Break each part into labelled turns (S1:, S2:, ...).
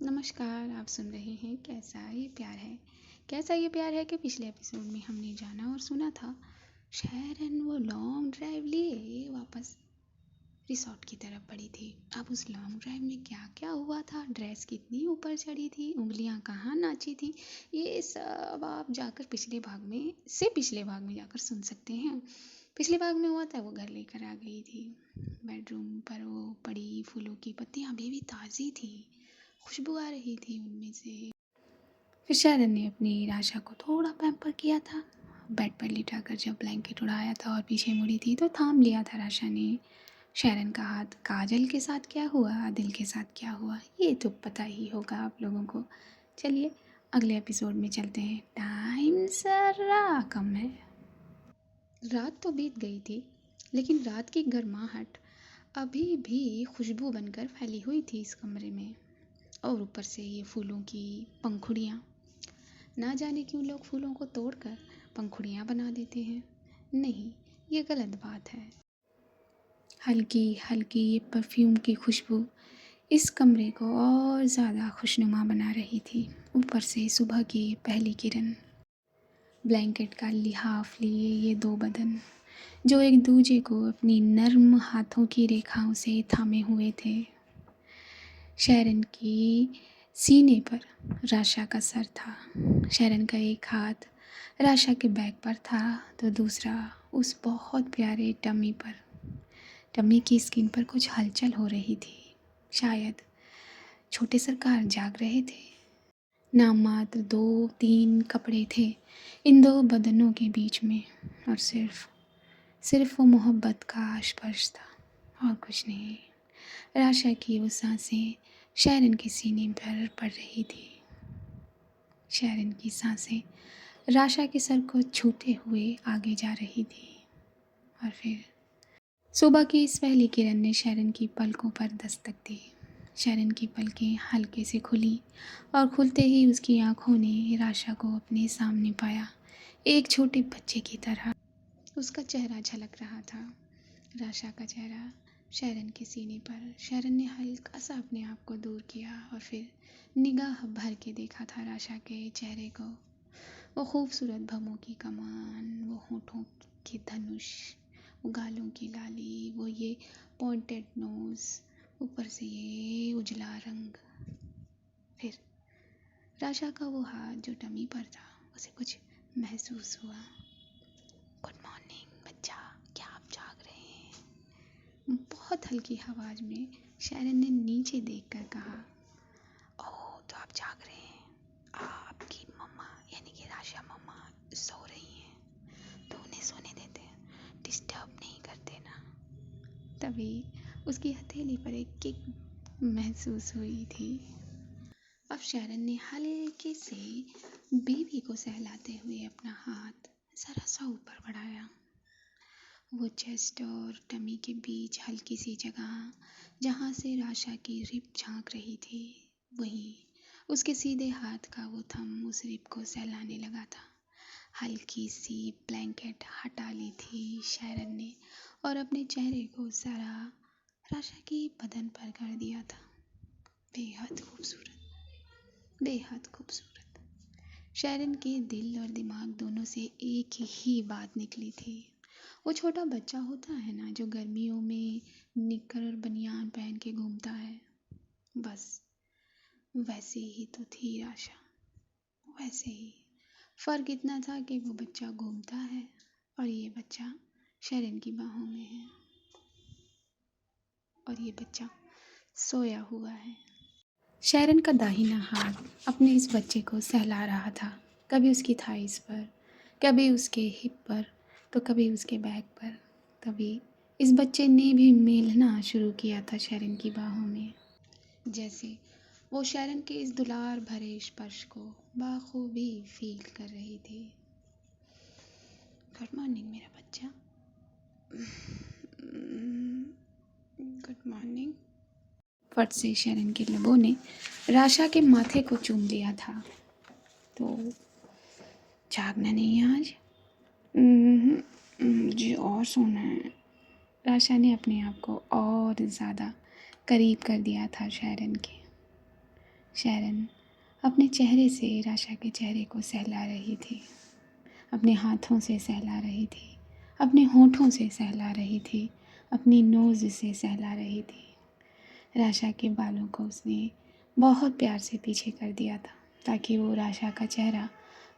S1: नमस्कार, आप सुन रहे हैं कैसा ये प्यार है। कैसा ये प्यार है कि पिछले एपिसोड में हमने जाना और सुना था शहरन वो लॉन्ग ड्राइव लिए वापस रिसॉर्ट की तरफ बढ़ी थी। अब उस लॉन्ग ड्राइव में क्या क्या हुआ था, ड्रेस कितनी ऊपर चढ़ी थी, उंगलियां कहाँ नाची थी, ये सब आप जाकर पिछले भाग में जाकर सुन सकते हैं। पिछले भाग में हुआ था वो घर लेकर आ गई थी। बेडरूम पर वो पड़ी फूलों की पत्तियां अभी भी ताज़ी थी, खुशबू आ रही थी उनमें से। फिर शरण ने अपनी राशा को थोड़ा पैम्पर किया था। बेड पर लिटाकर जब ब्लैंकेट उड़ाया था और पीछे मुड़ी थी तो थाम लिया था राशा ने शरण का हाथ। काजल के साथ क्या हुआ, दिल के साथ क्या हुआ, ये तो पता ही होगा आप लोगों को। चलिए अगले एपिसोड में चलते हैं। टाइम जरा कम है। रात तो बीत गई थी, लेकिन रात की गर्माहट अभी भी खुशबू बनकर फैली हुई थी इस कमरे में। और ऊपर से ये फूलों की पंखुड़ियाँ, ना जाने क्यों लोग फूलों को तोड़कर पंखुड़ियाँ बना देते हैं। नहीं, ये गलत बात है। हल्की हल्की ये परफ्यूम की खुशबू इस कमरे को और ज़्यादा खुशनुमा बना रही थी। ऊपर से सुबह की पहली किरण, ब्लैंकेट का लिहाफ लिए ये दो बदन जो एक दूजे को अपनी नर्म हाथों की रेखाओं से थामे हुए थे। शरण की सीने पर राशा का सर था। शरण का एक हाथ राशा के बैग पर था तो दूसरा उस बहुत प्यारे टमी पर। टमी की स्किन पर कुछ हलचल हो रही थी। शायद छोटे सरकार जाग रहे थे। नाम मात्र 2-3 कपड़े थे इन दो बदनों के बीच में, और सिर्फ वो मोहब्बत का स्पर्श था और कुछ नहीं। राशा की वो सांसें शरण के सीने पर पड़ रही थी। शरण की सांसें राशा के सर को छूते हुए आगे जा रही थी। और फिर सुबह की इस पहली किरण ने शरण की पलकों पर दस्तक दी। शरण की पलकें हल्के से खुली और खुलते ही उसकी आंखों ने राशा को अपने सामने पाया, एक छोटे बच्चे की तरह। उसका चेहरा झलक रहा था, राशा का चेहरा शरण के सीने पर। शरण ने हल्का सा अपने आप को दूर किया और फिर निगाह भर के देखा था राशा के चेहरे को। वो खूबसूरत भमों की कमान, वो होठों के धनुष, वो गालों की लाली, वो ये पॉइंटेड नोज, ऊपर से ये उजला रंग। फिर राशा का वो हाथ जो टमी पर था, उसे कुछ महसूस हुआ। गुड मॉर्निंग बच्चा, क्या आप जाग रहे हैं? बहुत हल्की आवाज में शरण ने नीचे देखकर कहा। ओह, तो आप जाग रहे हैं। आपकी मम्मा यानी कि राशा मम्मा सो रही हैं, तो उन्हें सोने देते हैं, डिस्टर्ब नहीं करते ना। तभी उसकी हथेली पर एक किक महसूस हुई थी। अब शरण ने हल्के से बेबी को सहलाते हुए अपना हाथ जरा सा ऊपर बढ़ाया। वो चेस्ट और टमी के बीच हल्की सी जगह जहाँ से राशा की रिप झांक रही थी, वहीं उसके सीधे हाथ का वो थंब उस रिप को सहलाने लगा था। हल्की सी ब्लैंकेट हटा ली थी शरण ने और अपने चेहरे को जरा राशा की बदन पर कर दिया था। बेहद खूबसूरत, बेहद खूबसूरत। शरण के दिल और दिमाग दोनों से एक ही बात निकली थी। वो छोटा बच्चा होता है ना जो गर्मियों में निक्कर और बनियान पहन के घूमता है, बस वैसे ही तो थी राशा। वैसे ही, फ़र्क इतना था कि वो बच्चा घूमता है और ये बच्चा शरण की बाहों में है, और ये बच्चा सोया हुआ है। शरण का दाहिना हाथ अपने इस बच्चे को सहला रहा था, कभी उसकी थाइस पर, कभी उसके हिप पर, तो कभी उसके बैक पर। तभी इस बच्चे ने भी मेलना शुरू किया था शरण की बाहों में, जैसे वो शरण के इस दुलार भरे स्पर्श को बाखूबी फील कर रही थी। गुड मॉर्निंग मेरा बच्चा, गुड मॉर्निंग। फट से शरण के लबों ने राशा के माथे को चूम लिया था। तो जागना नहीं है आज? मुझे और सोना है। राशा ने अपने आप को और ज़्यादा करीब कर दिया था शरण के। शैरन अपने चेहरे से राशा के चेहरे को सहला रही थी, अपने हाथों से सहला रही थी, अपने होठों से सहला रही थी, अपनी नोज़ से सहला रही थी। राशा के बालों को उसने बहुत प्यार से पीछे कर दिया था ताकि वो राशा का चेहरा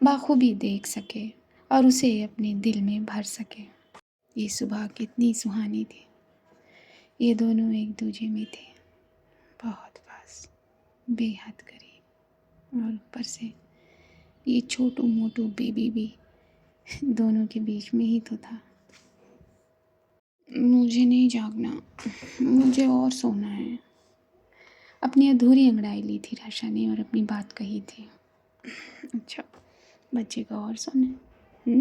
S1: बाखूबी देख सके और उसे अपने दिल में भर सके। ये सुबह कितनी सुहानी थी। ये दोनों एक दूजे में थे, बहुत पास, बेहद करीब, और ऊपर से ये छोटू मोटू बेबी भी दोनों के बीच में ही तो था। मुझे नहीं जागना, मुझे और सोना है। अपनी अधूरी अंगड़ाई ली थी राशा ने और अपनी बात कही थी। अच्छा, बच्चे का और सोना है?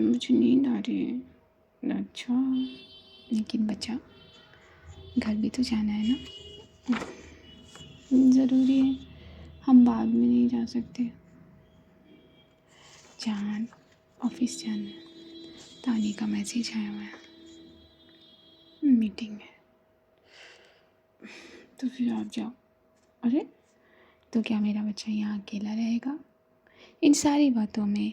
S1: मुझे नींद आ रही है। अच्छा, लेकिन बच्चा, घर भी तो जाना है ना। ज़रूरी है, हम बाद में नहीं जा सकते। जान, ऑफिस जाना है। तानी का मैसेज आया हुआ है, मीटिंग है। तो फिर आप जाओ। अरे, तो क्या मेरा बच्चा यहाँ अकेला रहेगा? इन सारी बातों में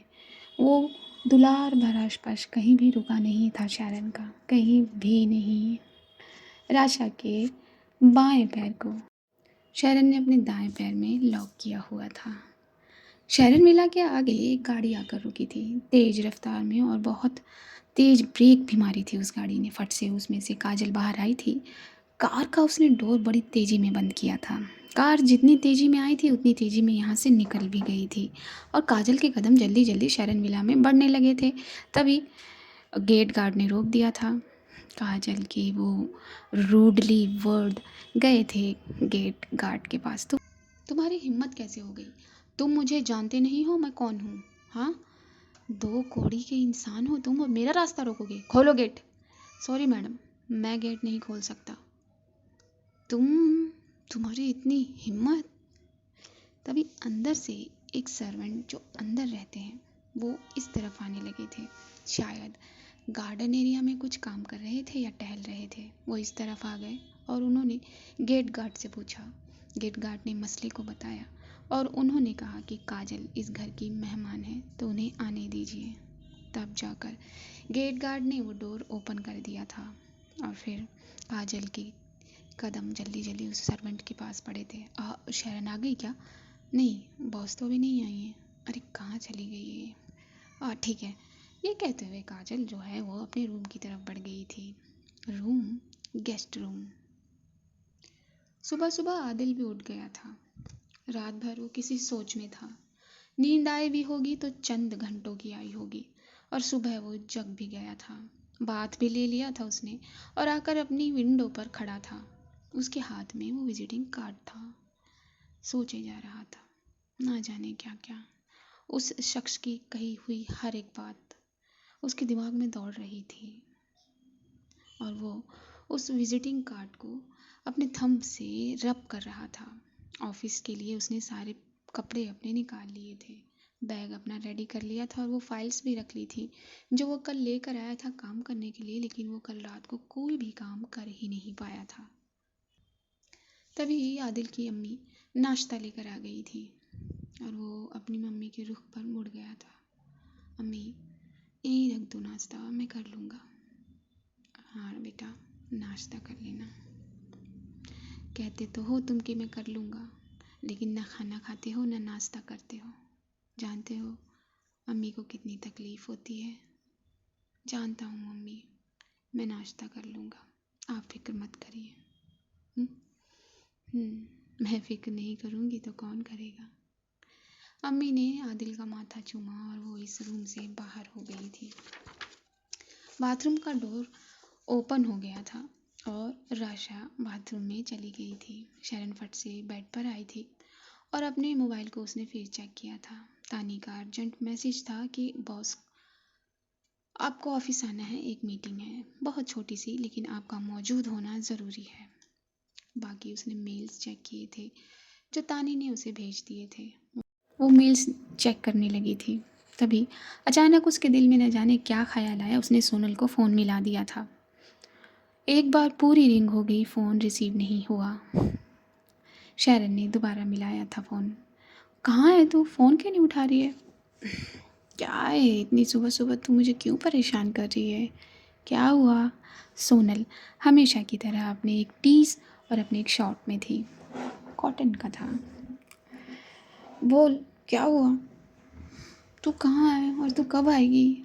S1: वो दुलार भरा स्पर्श कहीं भी रुका नहीं था शैरन का, कहीं भी नहीं। राशा के बाएं पैर को शैरन ने अपने दाएं पैर में लॉक किया हुआ था। शैरन मिला के आगे एक गाड़ी आकर रुकी थी, तेज रफ्तार में, और बहुत तेज ब्रेक भी मारी थी उस गाड़ी ने। फट से उसमें से काजल बाहर आई थी। कार का उसने डोर बड़ी तेज़ी में बंद किया था। कार जितनी तेज़ी में आई थी उतनी तेज़ी में यहाँ से निकल भी गई थी और काजल के कदम जल्दी जल्दी शैरन विला में बढ़ने लगे थे। तभी गेट गार्ड ने रोक दिया था। काजल के वो रूडली वर्ड गए थे गेट गार्ड के पास। तो तुम्हारी हिम्मत कैसे हो गई? तुम मुझे जानते नहीं हो मैं कौन हूँ? हाँ, 2 कौड़ी के इंसान हो तुम और मेरा रास्ता रोकोगे? खोलो गेट। सॉरी मैडम, मैं गेट नहीं खोल सकता। तुम्हारी इतनी हिम्मत? तभी अंदर से एक सर्वेंट जो अंदर रहते हैं वो इस तरफ आने लगे थे। शायद गार्डन एरिया में कुछ काम कर रहे थे या टहल रहे थे। वो इस तरफ आ गए और उन्होंने गेट गार्ड से पूछा। गेट गार्ड ने मसले को बताया और उन्होंने कहा कि काजल इस घर की मेहमान है तो उन्हें आने दीजिए। तब जाकर गेट गार्ड ने वो डोर ओपन कर दिया था और फिर काजल के कदम जल्दी जल्दी उस सर्वेंट के पास पड़े थे। शैरन आ गई क्या? नहीं, बॉस तो अभी नहीं आई है। अरे कहाँ चली गई है? ठीक है, ये कहते हुए काजल जो है वो अपने रूम की तरफ बढ़ गई थी। Room, guest room. सुबह सुबह आदिल भी उठ गया था। रात भर वो किसी सोच में था। नींद आई भी होगी तो चंद घंटों की आई होगी और सुबह वो जग भी गया था। बात भी ले लिया था उसने और आकर अपनी विंडो पर खड़ा था। उसके हाथ में वो विजिटिंग कार्ड था। सोचे जा रहा था, ना जाने क्या क्या। उस शख्स की कही हुई हर एक बात उसके दिमाग में दौड़ रही थी और वो उस विजिटिंग कार्ड को अपने थंब से रब कर रहा था। ऑफिस के लिए उसने सारे कपड़े अपने निकाल लिए थे, बैग अपना रेडी कर लिया था और वो फाइल्स भी रख ली थी जो वो कल लेकर आया था काम करने के लिए, लेकिन वो कल रात को कोई भी काम कर ही नहीं पाया था। तभी आदिल की अम्मी नाश्ता लेकर आ गई थी और वो अपनी मम्मी के रुख पर मुड़ गया था। अम्मी, यहीं रख दो नाश्ता, मैं कर लूँगा। हाँ बेटा, नाश्ता कर लेना। कहते तो हो तुम कि मैं कर लूँगा, लेकिन ना खाना खाते हो ना नाश्ता करते हो। जानते हो अम्मी को कितनी तकलीफ़ होती है। जानता हूँ अम्मी, मैं नाश्ता कर लूँगा, आप फिक्र मत करिए। मैं फिक्र नहीं करूँगी तो कौन करेगा? अम्मी ने आदिल का माथा चूमा और वो इस रूम से बाहर हो गई थी। बाथरूम का डोर ओपन हो गया था और राशा बाथरूम में चली गई थी। शैरन फट से बेड पर आई थी और अपने मोबाइल को उसने फिर चेक किया था। तानी का अर्जेंट मैसेज था कि बॉस, आपको ऑफिस आना है, एक मीटिंग है, बहुत छोटी सी, लेकिन आपका मौजूद होना ज़रूरी है। बाकी उसने मेल्स चेक किए थे जो तानी ने उसे भेज दिए थे। वो मेल्स चेक करने लगी थी। तभी अचानक उसके दिल में न जाने क्या ख्याल आया। उसने सोनल को फ़ोन मिला दिया था। एक बार पूरी रिंग हो गई, फ़ोन रिसीव नहीं हुआ। शैरन ने दोबारा मिलाया था फ़ोन। कहाँ है तू? फ़ोन क्यों नहीं उठा रही है? क्या है, इतनी सुबह सुबह तू मुझे क्यों परेशान कर रही है? क्या हुआ? सोनल हमेशा की तरह अपने एक टीज और अपने एक शॉर्ट में थी। कॉटन का था। बोल, क्या हुआ? तू कहाँ है और तू कब आएगी?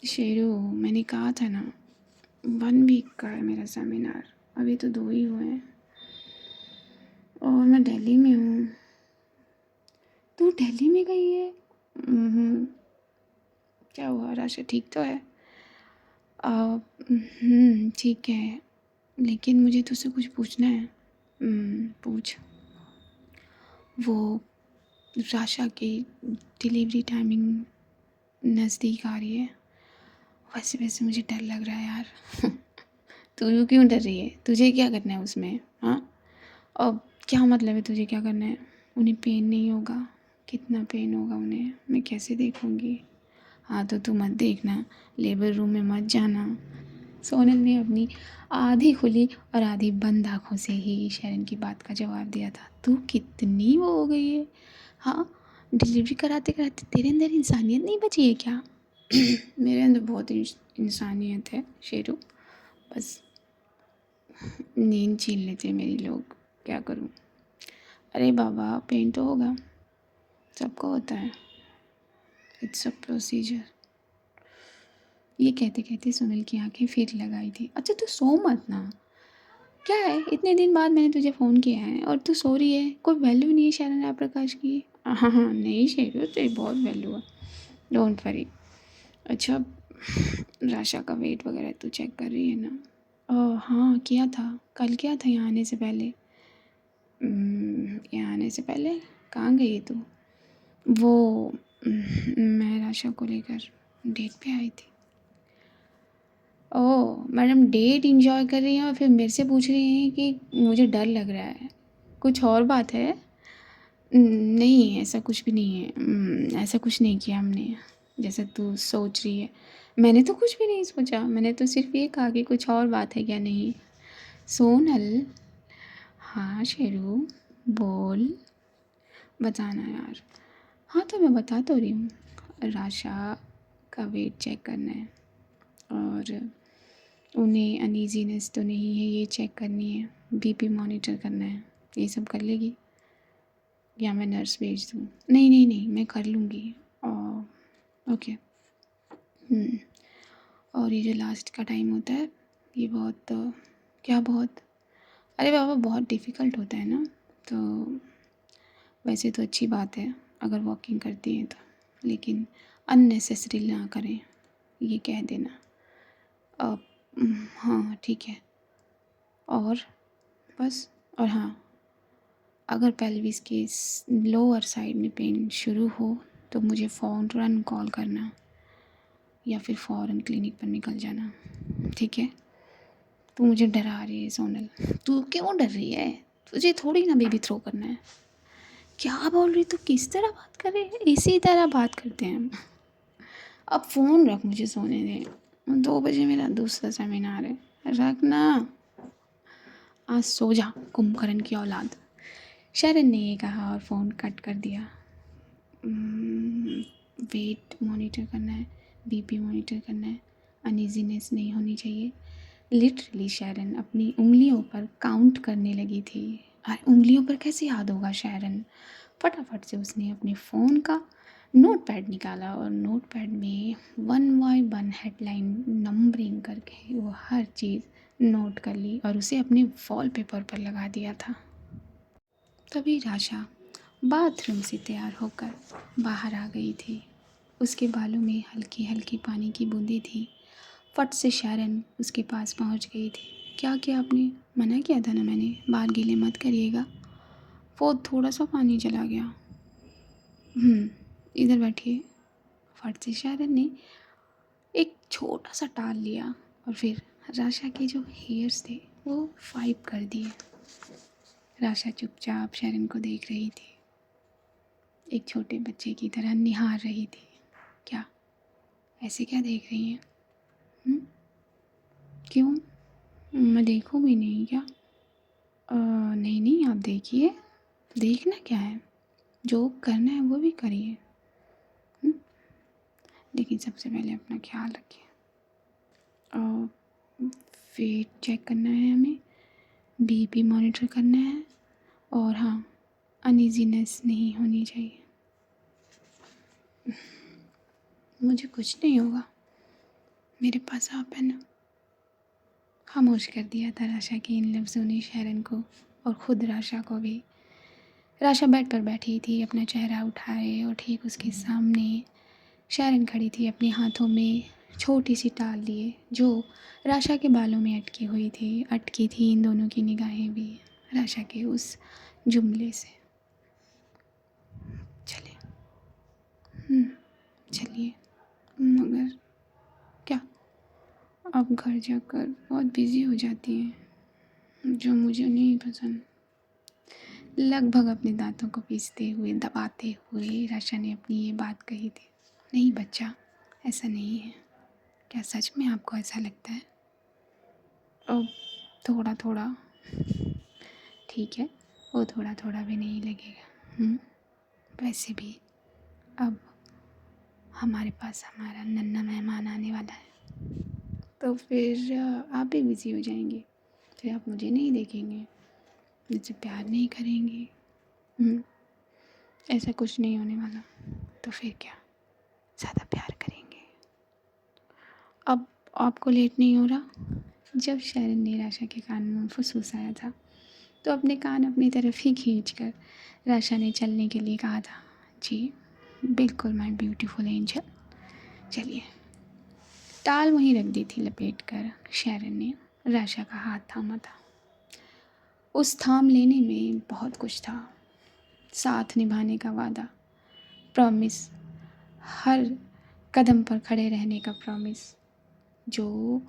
S1: शेरू, मैंने कहा था ना, 1 वीक का है मेरा सेमिनार, अभी तो 2 ही हुए हैं और मैं दिल्ली में हूँ। तू दिल्ली में गई है? क्या हुआ? राशि ठीक तो है? ठीक है, लेकिन मुझे तुझसे कुछ पूछना है। पूछ। वो राशा की डिलीवरी टाइमिंग नज़दीक आ रही है। वैसे वैसे मुझे डर लग रहा है यार। तू क्यों डर रही है? तुझे क्या करना है उसमें? हाँ, अब क्या मतलब है तुझे क्या करना है? उन्हें पेन नहीं होगा? कितना पेन होगा उन्हें, मैं कैसे देखूँगी? हाँ तो तू मत देखना, लेबर रूम में मत जाना। सोनल ने अपनी आधी खुली और आधी बंद आँखों से ही शैरन की बात का जवाब दिया था। तू कितनी वो हो गई है? हाँ, डिलीवरी कराते कराते तेरे अंदर इंसानियत नहीं बची है क्या? मेरे अंदर बहुत इंसानियत है शेरू, बस नींद छीन लेते हैं मेरी लोग, क्या करूँ? अरे बाबा, पेन तो होगा, सबको होता है, इट्स अ प्रोसीजर। ये कहते कहते सोनल की आंखें फिर लगाई थी। अच्छा तू सो मत ना। क्या है, इतने दिन बाद मैंने तुझे फ़ोन किया है और तू सो रही है? कोई वैल्यू नहीं है शरण राय प्रकाश की? हाँ हाँ, नहीं शेरू, तेरी बहुत वैल्यू है, डोंट वरी। अच्छा, राशा का वेट वगैरह तू चेक कर रही है ना? हाँ किया था, कल किया था यहाँ आने से पहले। यहाँ आने से पहले कहाँ गई तू? वो मैं राशा को लेकर डेट पे आई थी। ओह मैडम, डेट इंजॉय कर रही हैं और फिर मेरे से पूछ रही हैं कि मुझे डर लग रहा है, कुछ और बात है? नहीं ऐसा कुछ भी नहीं है, ऐसा कुछ नहीं किया हमने जैसा तू सोच रही है। मैंने तो कुछ भी नहीं सोचा, मैंने तो सिर्फ ये कहा कि कुछ और बात है क्या? नहीं सोनल। हाँ शेरू, बोल, बताना यार। हाँ तो मैं बता तो रही हूँ, राशा का वेट चेक करना है और उन्हें अनईजीनेस तो नहीं है ये चेक करनी है, बीपी मॉनिटर करना है। ये सब कर लेगी या मैं नर्स भेज दूँ? नहीं नहीं नहीं, मैं कर लूँगी। ओके। और ये जो लास्ट का टाइम होता है ये बहुत क्या बहुत, अरे बाबा बहुत डिफ़िकल्ट होता है ना, तो वैसे तो अच्छी बात है अगर वॉकिंग करती हैं तो, लेकिन अननेसेसरी ना करें, ये कह देना। हाँ ठीक है। और बस, और हाँ, अगर पेल्विस के लोअर साइड में पेन शुरू हो तो मुझे फ़ौरन कॉल करना या फिर फ़ौरन क्लिनिक पर निकल जाना, ठीक है? तू मुझे डरा रही है सोनल। तू क्यों डर रही है? तुझे थोड़ी ना बेबी थ्रो करना है। क्या बोल रही तू? किस तरह बात कर रही है? इसी तरह बात करते हैं हम। अब फ़ोन रख, मुझे सोने दे, 2 बजे मेरा दूसरा सेमिनार है, रख ना। आज सो जा कुंभकर्ण की औलाद। शरण ने ये कहा और फ़ोन कट कर दिया। वेट मॉनिटर करना है, बीपी मॉनिटर करना है, अनईजीनेस नहीं होनी चाहिए। लिटरली शैरन अपनी उंगलियों पर काउंट करने लगी थी। अरे उंगलियों पर कैसे याद होगा शैरन? फटाफट से उसने अपने फ़ोन का नोट पैड निकाला और नोट पैड में 1 बाय 1 हेडलाइन नंबरिंग करके वो हर चीज़ नोट कर ली और उसे अपने वॉलपेपर पर लगा दिया था। तभी राशा बाथरूम से तैयार होकर बाहर आ गई थी। उसके बालों में हल्की हल्की पानी की बूंदें थी। फट से शैरन उसके पास पहुंच गई थी। क्या किया आपने? मना किया था ना मैंने, बाल गीले मत करिएगा। वो थोड़ा सा पानी चला गया। इधर बैठिए। फट से शैरन ने एक छोटा सा टाल लिया और फिर राशा के जो हेयर्स थे वो फाइप कर दिए। राशा चुपचाप शैरन को देख रही थी, एक छोटे बच्चे की तरह निहार रही थी। क्या ऐसे क्या देख रही हैं? क्यों, मैं देखूँ भी नहीं क्या? देखिए, देखना क्या है, जो करना है वो भी करिए। लेकिन सबसे पहले अपना ख्याल रखिए। और वेट चेक करना है हमें, बीपी मॉनिटर करना है, और हाँ, अनईजीनेस नहीं होनी चाहिए। मुझे कुछ नहीं होगा, मेरे पास आप है ना। खामोश कर दिया था राशा के इन लफ्ज़ों ने शरण को, और ख़ुद राशा को भी। राशा बेड पर बैठी थी, अपना चेहरा उठाए, और ठीक उसके सामने शरण खड़ी थी, अपने हाथों में छोटी सी टाल लिए, जो राशा के बालों में अटकी थी इन दोनों की निगाहें भी राशा के उस जुमले से। चलिए, मगर क्या, अब घर जाकर बहुत बिजी हो जाती है, जो मुझे नहीं पसंद। लगभग अपने दांतों को पीसते हुए, दबाते हुए राशा ने अपनी ये बात कही थी। नहीं बच्चा, ऐसा नहीं है। क्या सच में आपको ऐसा लगता है? अब थोड़ा थोड़ा ठीक है, वो थोड़ा थोड़ा भी नहीं लगेगा। वैसे भी अब हमारे पास हमारा नन्हा मेहमान आने वाला है, तो फिर आप भी बिज़ी हो जाएंगे, फिर आप मुझे नहीं देखेंगे, मुझसे प्यार नहीं करेंगे। ऐसा कुछ नहीं होने वाला। तो फिर क्या, ज़्यादा प्यार करेंगे। अब आपको लेट नहीं हो रहा? जब शरण ने राशा के कान में फुसफुसाया था, तो अपने कान अपनी तरफ ही खींचकर राशा ने चलने के लिए कहा था। जी बिल्कुल माय ब्यूटीफुल एंजल, चलिए। टाल वहीं रख दी थी लपेट कर शरण ने राशा का हाथ थामा था। उस थाम लेने में बहुत कुछ था। साथ निभाने का वादा, प्रॉमिस, हर कदम पर खड़े रहने का प्रॉमिस, जो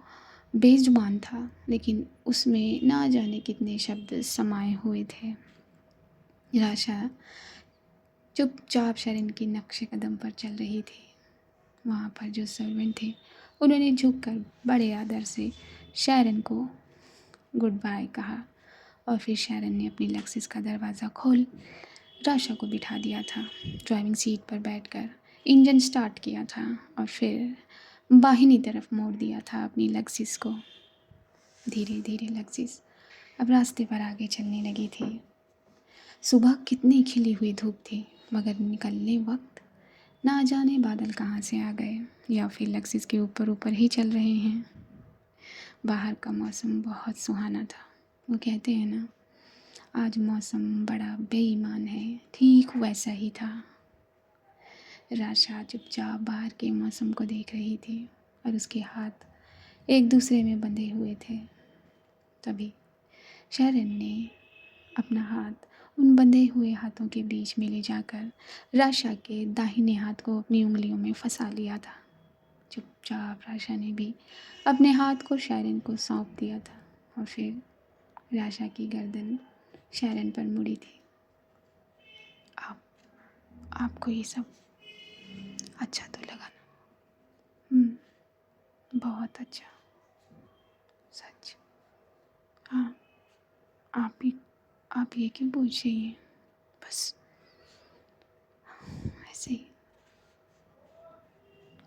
S1: बेजुबान था, लेकिन उसमें ना जाने कितने शब्द समाये हुए थे। राशा चुपचाप शरण की नक्शे कदम पर चल रही थी। वहाँ पर जो सर्वेंट थे, उन्होंने झुककर बड़े आदर से शरण को गुड बाय कहा, और फिर शरण ने अपनी लेक्सिस का दरवाज़ा खोल राशा को बिठा दिया था। ड्राइविंग सीट पर बैठकर इंजन स्टार्ट किया था, और फिर बाहिनी तरफ मोड़ दिया था अपनी लेक्सिस को। धीरे धीरे लेक्सिस अब रास्ते पर आगे चलने लगी थी। सुबह कितनी खिली हुई धूप थी, मगर निकलने वक्त ना जाने बादल कहाँ से आ गए, या फिर लेक्सिस के ऊपर ऊपर ही चल रहे हैं। बाहर का मौसम बहुत सुहाना था। वो कहते हैं ना, आज मौसम बड़ा बेईमान है, ठीक वैसा ही था। राशा चुपचाप बाहर के मौसम को देख रही थी, और उसके हाथ एक दूसरे में बंधे हुए थे। तभी शरण ने अपना हाथ उन बंधे हुए हाथों के बीच में ले जाकर राशा के दाहिने हाथ को अपनी उंगलियों में फंसा लिया था। चुपचाप राशा ने भी अपने हाथ को शरण को सौंप दिया था, और फिर राशा की गर्दन शरण पर मुड़ी थी। आपको ये सब अच्छा तो लगा ना? बहुत अच्छा, सच। हाँ, आप ये क्यों पूछ रही हैं? बस ऐसे ही।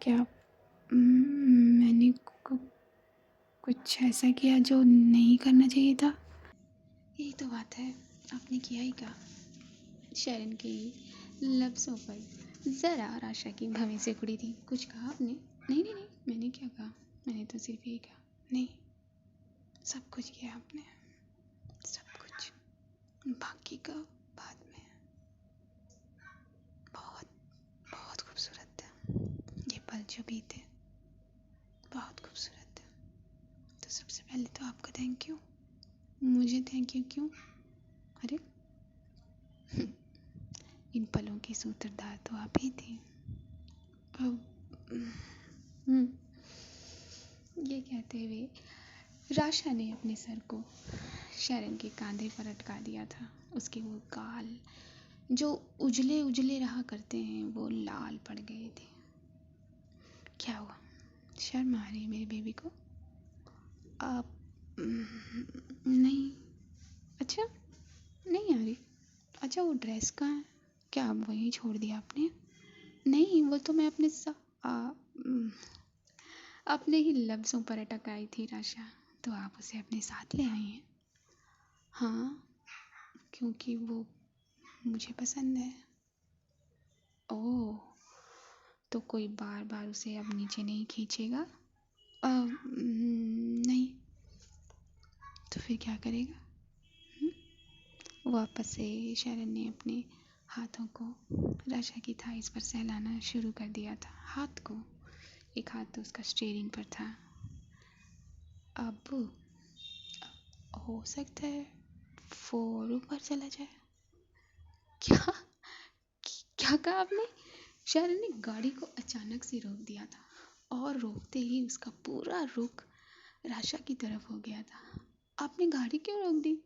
S1: क्या मैंने कुछ ऐसा किया जो नहीं करना चाहिए था? यही तो बात है, आपने किया ही क्या? शरण के लफ्ज़ों पर ज़रा राशा की भवें से उखड़ी थी। कुछ कहा आपने? नहीं नहीं नहीं, मैंने क्या कहा? मैंने तो सिर्फ यही कहा। नहीं, सब कुछ किया आपने, सब कुछ। बाकी का बाद में। बहुत बहुत खूबसूरत था ये पल जो बीते, बहुत खूबसूरत था। तो सबसे पहले तो आपका थैंक यू। मुझे थैंक यू क्यों? अरे इन पलों की सूत्रधार तो आप ही थी। अब ये कहते हुए राशा ने अपने सर को शरण के कांधे पर अटका दिया था। उसके वो गाल जो उजले उजले रहा करते हैं, वो लाल पड़ गए थे। क्या हुआ, शर्म आ रही है मेरी बेबी को? आप नहीं? अच्छा, नहीं आ रही। अच्छा वो ड्रेस कहाँ है? क्या अब वहीं छोड़ दिया आपने? नहीं वो तो मैं आ, उम, अपने ही लफ्ज़ों पर अटक आई थी राशा। तो आप उसे अपने साथ ले आई हैं? हाँ, क्योंकि वो मुझे पसंद है। ओह! तो कोई बार बार उसे अब नीचे नहीं खींचेगा? नहीं। तो फिर क्या करेगा? वापस से शरण ने अपने हाथों को राशा की थाइस पर सहलाना शुरू कर दिया था। हाथ को, एक हाथ तो उसका स्टीयरिंग पर था। अब हो सकता है फोर ऊपर चला जाए। क्या? क्या कहा आपने? शरण ने गाड़ी को अचानक से रोक दिया था और रोकते ही उसका पूरा रुख राशा की तरफ हो गया था। आपने गाड़ी क्यों रोक दी?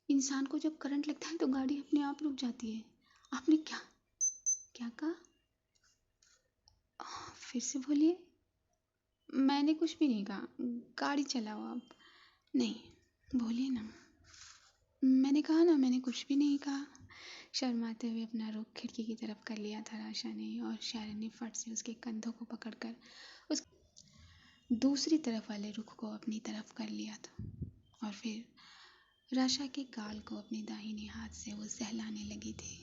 S1: इंसान को जब करंट लगता है तो गाड़ी अपने आप रुक जाती है। आपने क्या क्या कहा? फिर से बोलिए। मैंने कुछ भी नहीं कहा। गाड़ी चलाओ आप। नहीं, बोलिए ना। मैंने कहा ना, मैंने कुछ भी नहीं कहा। शर्माते हुए अपना रुख खिड़की की तरफ कर लिया था राशा ने, और शायरन ने फट से उसके कंधों को पकड़कर उस दूसरी तरफ वाले रुख को अपनी तरफ कर लिया था। और फिर राशा के गाल को अपने दाहिने हाथ से वो सहलाने लगी थी,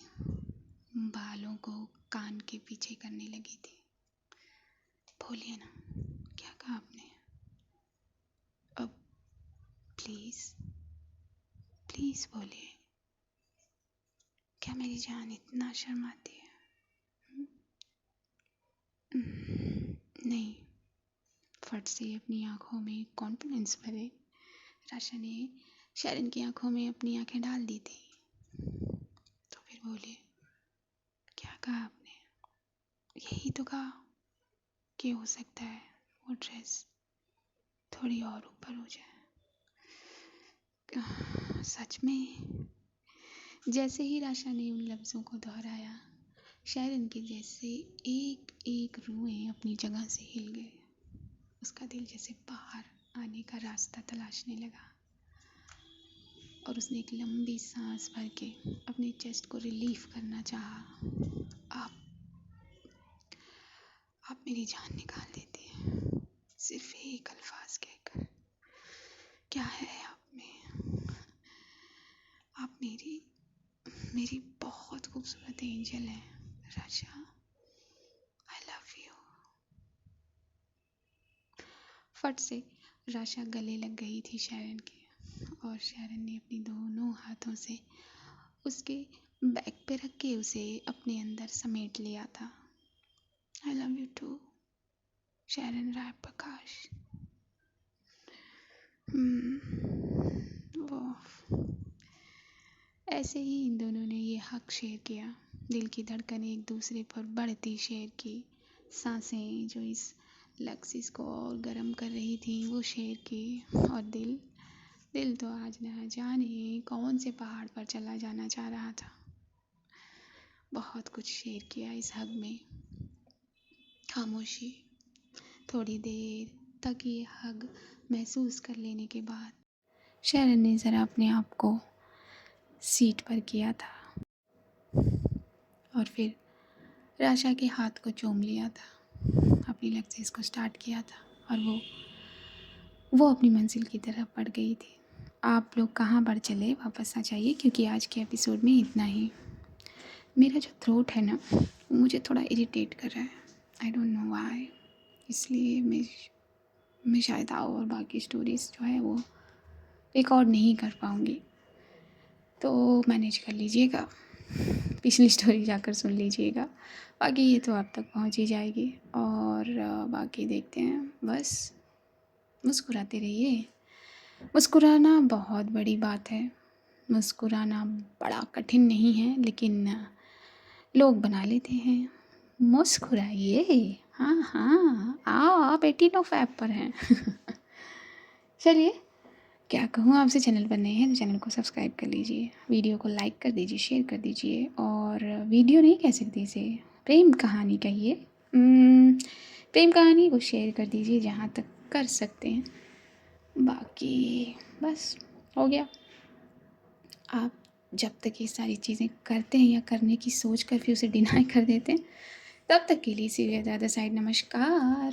S1: बालों को कान के पीछे करने लगी थी। बोलिए ना, क्या कहा आपने? अब प्लीज़ प्लीज़ बोलिए। क्या मेरी जान इतना शर्माती है? नहीं। फट से अपनी आंखों में कॉन्फिडेंस भरे राशा ने शरण की आंखों में अपनी आंखें डाल दी थी। तो फिर बोले, क्या कहा आपने? यही तो कहा कि हो सकता है वो ड्रेस थोड़ी और ऊपर हो जाए। सच में? जैसे ही राशा ने उन लफ्ज़ों को दोहराया, शरण के जैसे एक एक रुएं अपनी जगह से हिल गए। उसका दिल जैसे बाहर आने का रास्ता तलाशने लगा, और उसने एक लंबी सांस भर के अपने चेस्ट को रिलीफ करना चाहा। आप मेरी जान निकाल देती हैं, सिर्फ एक अल्फाज कहकर। क्या है आप में? आप मेरी मेरी बहुत खूबसूरत एंजल है राशा। I love you. फट से राशा गले लग गई थी शरण के, और शरण ने अपनी दोनों हाथों से उसके बैक पे रख के उसे अपने अंदर समेट लिया था। आई लव यू टू शरण राय प्रकाश। वो ऐसे ही इन दोनों ने ये हक शेयर किया। दिल की धड़कन एक दूसरे पर बढ़ती शेयर की। सांसें जो इस लक्सिस को और गर्म कर रही थी वो शेयर की। और दिल दिल तो आज न जाने कौन से पहाड़ पर चला जाना चाह रहा था। बहुत कुछ शेयर किया इस हग में। खामोशी। थोड़ी देर तक ये हग महसूस कर लेने के बाद शरण ने ज़रा अपने आप को सीट पर किया था, और फिर राशा के हाथ को चूम लिया था, अपनी लक्ष्य को स्टार्ट किया था, और वो अपनी मंजिल की तरफ बढ़ गई थी। आप लोग कहाँ बढ़ चले? वापस आ जाइए, क्योंकि आज के एपिसोड में इतना ही। मेरा जो थ्रोट है ना, वो मुझे थोड़ा इरिटेट कर रहा है। I don't know why. इसलिए मैं शायद और बाकी स्टोरीज़ जो है वो रिकॉर्ड नहीं कर पाऊँगी, तो मैनेज कर लीजिएगा। पिछली स्टोरी जाकर सुन लीजिएगा। बाकी ये तो आप तक पहुंच ही जाएगी। और बाकी देखते हैं। बस मुस्कुराते रहिए। मुस्कुराना बहुत बड़ी बात है। मुस्कुराना बड़ा कठिन नहीं है, लेकिन लोग बना लेते हैं। मुस्कुराइए। हाँ हाँ, आओ आप 18 ऐप पर हैं। चलिए, क्या कहूँ आपसे, चैनल पर नए हैं तो चैनल को सब्सक्राइब कर लीजिए, वीडियो को लाइक कर दीजिए, शेयर कर दीजिए। और वीडियो नहीं कह सकती इसे, प्रेम कहानी कहिए। प्रेम कहानी को शेयर कर दीजिए जहाँ तक कर सकते हैं। बाकी बस हो गया। आप जब तक ये सारी चीज़ें करते हैं या करने की सोच कर फिर उसे डिनाई कर देते हैं, तब तक के लिए see you at the other side. नमस्कार।